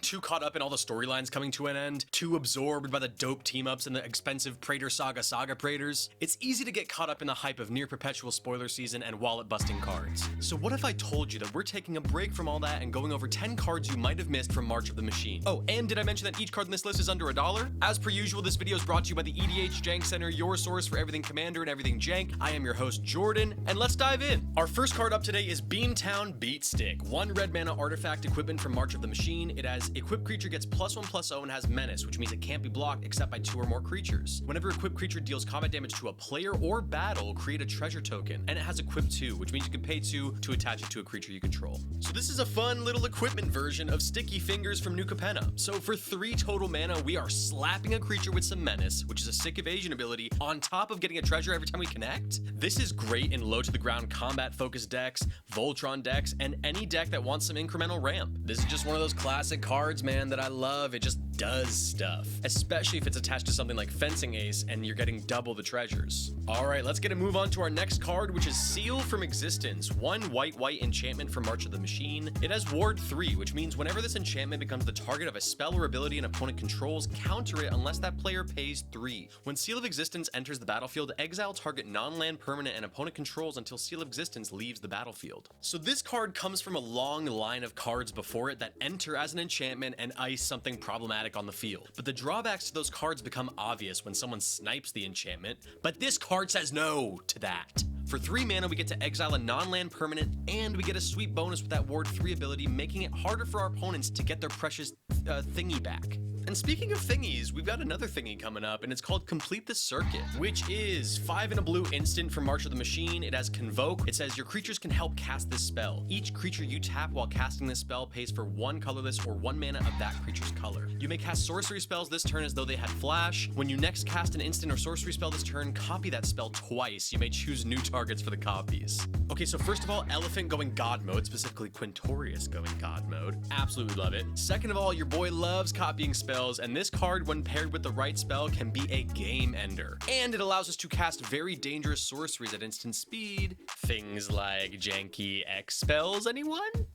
too caught up in all the storylines coming to an end, too absorbed by the dope team-ups and the expensive Praetor saga Praetors, it's easy to get caught up in the hype of near-perpetual spoiler season and wallet-busting cards. So what if I told you that we're taking a break from all that and going over 10 cards you might have missed from March of the Machine? Oh, and did I mention that each card in this list is under $1? As per usual, this video is brought to you by the EDH Jank Center, your source for everything Commander and everything Jank. I am your host, Jordan, and let's dive in. Our first card up today is Beantown Beatstick. 1 red mana artifact equipment from March of the Machine. It has equipped creature gets +1/+0 and has menace, which means it can't be blocked except by 2 or more creatures. Whenever equipped creature deals combat damage to a player or battle, create a treasure token. And it has equip 2, which means you can pay 2 to attach it to a creature you control. So this is a fun little equipment version of Sticky Fingers from New Capenna. So for 3 total mana, we are slapping a creature with some menace, which is a sick evasion ability, on top of getting a treasure every time we connect. This is great in low to the ground combat focused decks, Voltron decks, and any deck that wants some incremental ramp. This is just one of those classic cards, man, that I love. It just does stuff, especially if it's attached to something like Fencing Ace and you're getting double the treasures. All right, let's get a move on to our next card, which is Seal from Existence. 1 white enchantment from March of the Machine. It has Ward 3, which means whenever this enchantment becomes the target of a spell or ability an opponent controls, counter it unless that player pays 3. When Seal of Existence enters the battlefield, exile target non-land permanent and opponent controls until Seal of Existence leaves the battlefield. So this card comes from a long line of cards before it that enter as an enchantment and ice something problematic on the field. But the drawbacks to those cards become obvious when someone snipes the enchantment, but this card says no to that. For 3 mana, we get to exile a non-land permanent, and we get a sweet bonus with that Ward 3 ability, making it harder for our opponents to get their precious thingy back. And speaking of thingies, we've got another thingy coming up, and it's called Complete the Circuit, which is 5 and a blue instant from March of the Machine. It has Convoke. It says your creatures can help cast this spell. Each creature you tap while casting this spell pays for 1 colorless or 1 mana of that creature's color. You may cast sorcery spells this turn as though they had flash. When you next cast an instant or sorcery spell this turn, copy that spell twice. You may choose new targets for the copies. Okay, so first of all, Elephant going God mode, specifically Quintorius going God mode. Absolutely love it. Second of all, your boy loves copying spells, and this card, when paired with the right spell, can be a game ender. And it allows us to cast very dangerous sorceries at instant speed. Things like janky X spells, anyone?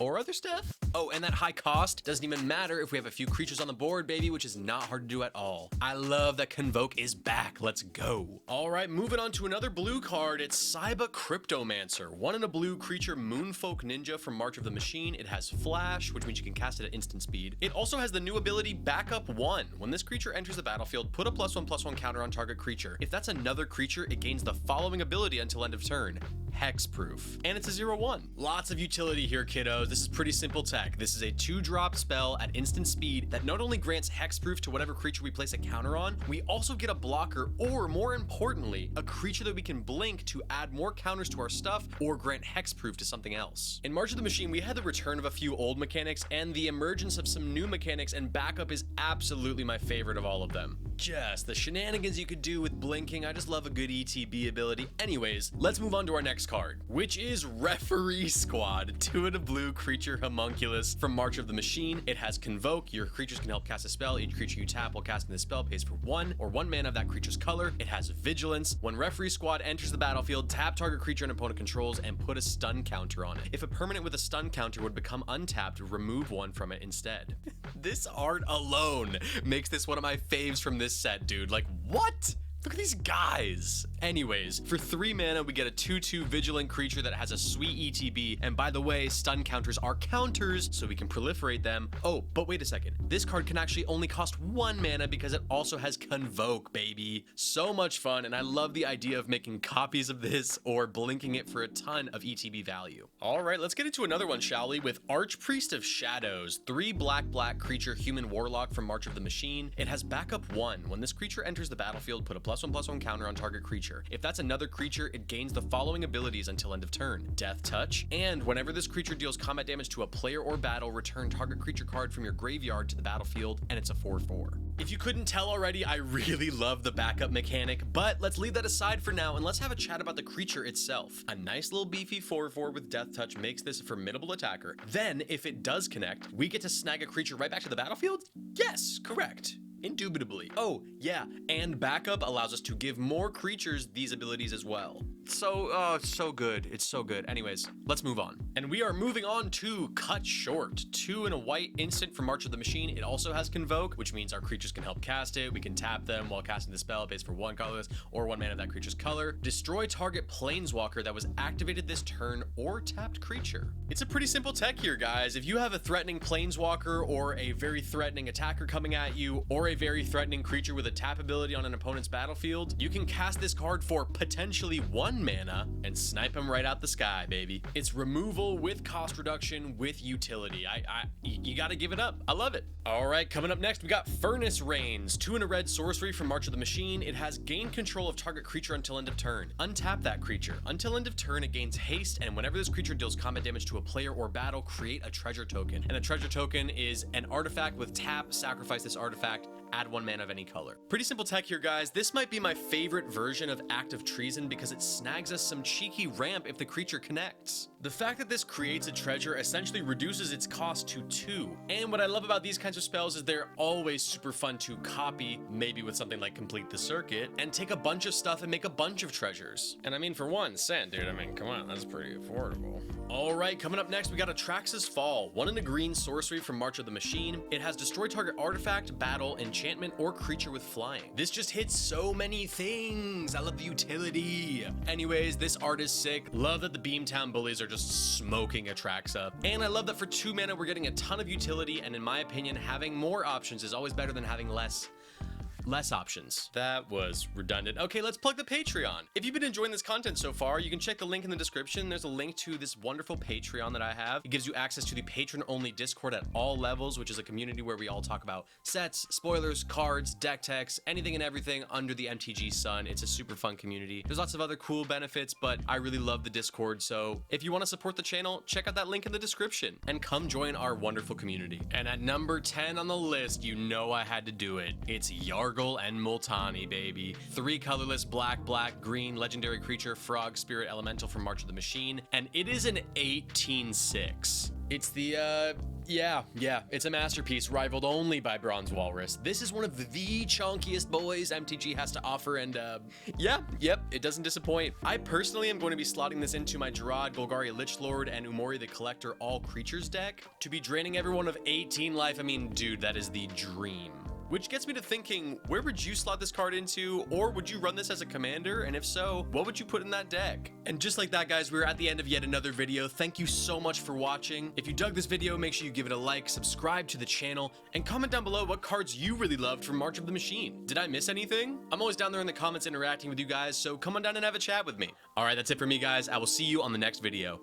Or other stuff. Oh, and that high cost doesn't even matter if we have a few creatures on the board, baby, which is not hard to do at all. I love that Convoke is back. Let's go. All right, moving on to another blue card. It's Saiba Cryptomancer. 1 and a blue creature, Moonfolk Ninja from March of the Machine. It has flash, which means you can cast it at instant speed. It also has the new ability Backup 1. When this creature enters the battlefield, put a +1/+1 counter on target creature. If that's another creature, it gains the following ability until end of turn. Hexproof. And it's a 0/1. Lots of utility here, kiddos. This is pretty simple tech. This is a 2-drop spell at instant speed that not only grants hexproof to whatever creature we place a counter on, we also get a blocker, or more importantly, a creature that we can blink to add more counters to our stuff or grant hexproof to something else. In March of the Machine, we had the return of a few old mechanics and the emergence of some new mechanics, and Backup is absolutely my favorite of all of them. Just the shenanigans you could do with blinking. I just love a good ETB ability. Anyways, let's move on to our next card, which is Referee Squad. 2 and a blue creature homunculus from March of the Machine. It has Convoke. Your creatures can help cast a spell. Each creature you tap while casting this spell pays for 1 or 1 mana of that creature's color. It has Vigilance. When Referee Squad enters the battlefield, tap target creature an opponent controls and put a stun counter on it. If a permanent with a stun counter would become untapped, remove 1 from it instead. This art alone makes this one of my faves from this set, dude. Like, what? Look at these guys. Anyways, for 3 mana, we get a 2/2 vigilant creature that has a sweet ETB. And by the way, stun counters are counters, so we can proliferate them. Oh, but wait a second. This card can actually only cost 1 mana because it also has Convoke, baby. So much fun, and I love the idea of making copies of this or blinking it for a ton of ETB value. All right, let's get into another one, shall we? With Archpriest of Shadows. 3 black creature human warlock from March of the Machine. It has Backup 1. When this creature enters the battlefield, put a +1/+1 counter on target creature. If that's another creature, it gains the following abilities until end of turn: Death Touch, and whenever this creature deals combat damage to a player or battle, return target creature card from your graveyard to the battlefield, and it's a 4/4. If you couldn't tell already, I really love the backup mechanic, but let's leave that aside for now and let's have a chat about the creature itself. A nice little beefy 4/4 with Death Touch makes this a formidable attacker. Then, if it does connect, we get to snag a creature right back to the battlefield? Yes, correct. Indubitably. Oh, yeah, and backup allows us to give more creatures these abilities as well. so good. It's so good. Anyways, let's move on. And we are moving on to Cut Short. 2 and a white instant from March of the Machine. It also has Convoke, which means our creatures can help cast it. We can tap them while casting the spell. It pays for 1 colorless or 1 mana of that creature's color. Destroy target planeswalker that was activated this turn or tapped creature. It's a pretty simple tech here, guys. If you have a threatening planeswalker or a very threatening attacker coming at you, or a very threatening creature with a tap ability on an opponent's battlefield, you can cast this card for potentially 1 mana and snipe him right out the sky, baby. It's removal with cost reduction with utility. You gotta give it up. I love it. All right, coming up next, we got Furnace Reigns. 2 and a red sorcery from March of the Machine. It has gain control of target creature until end of turn. Untap that creature. Until end of turn, it gains haste, and whenever this creature deals combat damage to a player or battle, create a treasure token. And a treasure token is an artifact with tap. Sacrifice this artifact, add 1 mana of any color. Pretty simple tech here, guys. This might be my favorite version of Act of Treason because it snags us some cheeky ramp if the creature connects. The fact that this creates a treasure essentially reduces its cost to 2. And what I love about these kinds of spells is they're always super fun to copy, maybe with something like Complete the Circuit, and take a bunch of stuff and make a bunch of treasures. And I mean, for 1 cent, dude, I mean, come on, that's pretty affordable. All right, coming up next, we got a Traxxas Fall. 1 and a green sorcery from March of the Machine. It has destroy target artifact, battle, enchantment, or creature with flying. This just hits so many things. I love the utility. Anyways, this art is sick. Love that the Beantown bullies are just smoking a Traxa. And I love that for 2 mana, we're getting a ton of utility, and in my opinion, having more options is always better than having less options. That was redundant. Okay, let's plug the Patreon. If you've been enjoying this content so far, you can check the link in the description. There's a link to this wonderful Patreon that I have. It gives you access to the patron-only Discord at all levels, which is a community where we all talk about sets, spoilers, cards, deck techs, anything and everything under the MTG sun. It's a super fun community. There's lots of other cool benefits, but I really love the Discord, so if you want to support the channel, check out that link in the description and come join our wonderful community. And at number 10 on the list, you know I had to do it. It's Yargle and Multani, baby. 3 colorless, black, green, legendary creature, frog, spirit, elemental from March of the Machine, and it is an 18/6. It's the, it's a masterpiece rivaled only by Bronze Walrus. This is one of the chunkiest boys MTG has to offer, and it doesn't disappoint. I personally am going to be slotting this into my Gerard, Golgari Lichlord, and Umori the Collector all creatures deck to be draining everyone of 18 life. I mean, dude, that is the dream. Which gets me to thinking, where would you slot this card into? Or would you run this as a commander? And if so, what would you put in that deck? And just like that, guys, we're at the end of yet another video. Thank you so much for watching. If you dug this video, make sure you give it a like, subscribe to the channel, and comment down below what cards you really loved from March of the Machine. Did I miss anything? I'm always down there in the comments interacting with you guys, so come on down and have a chat with me. All right, that's it for me, guys. I will see you on the next video.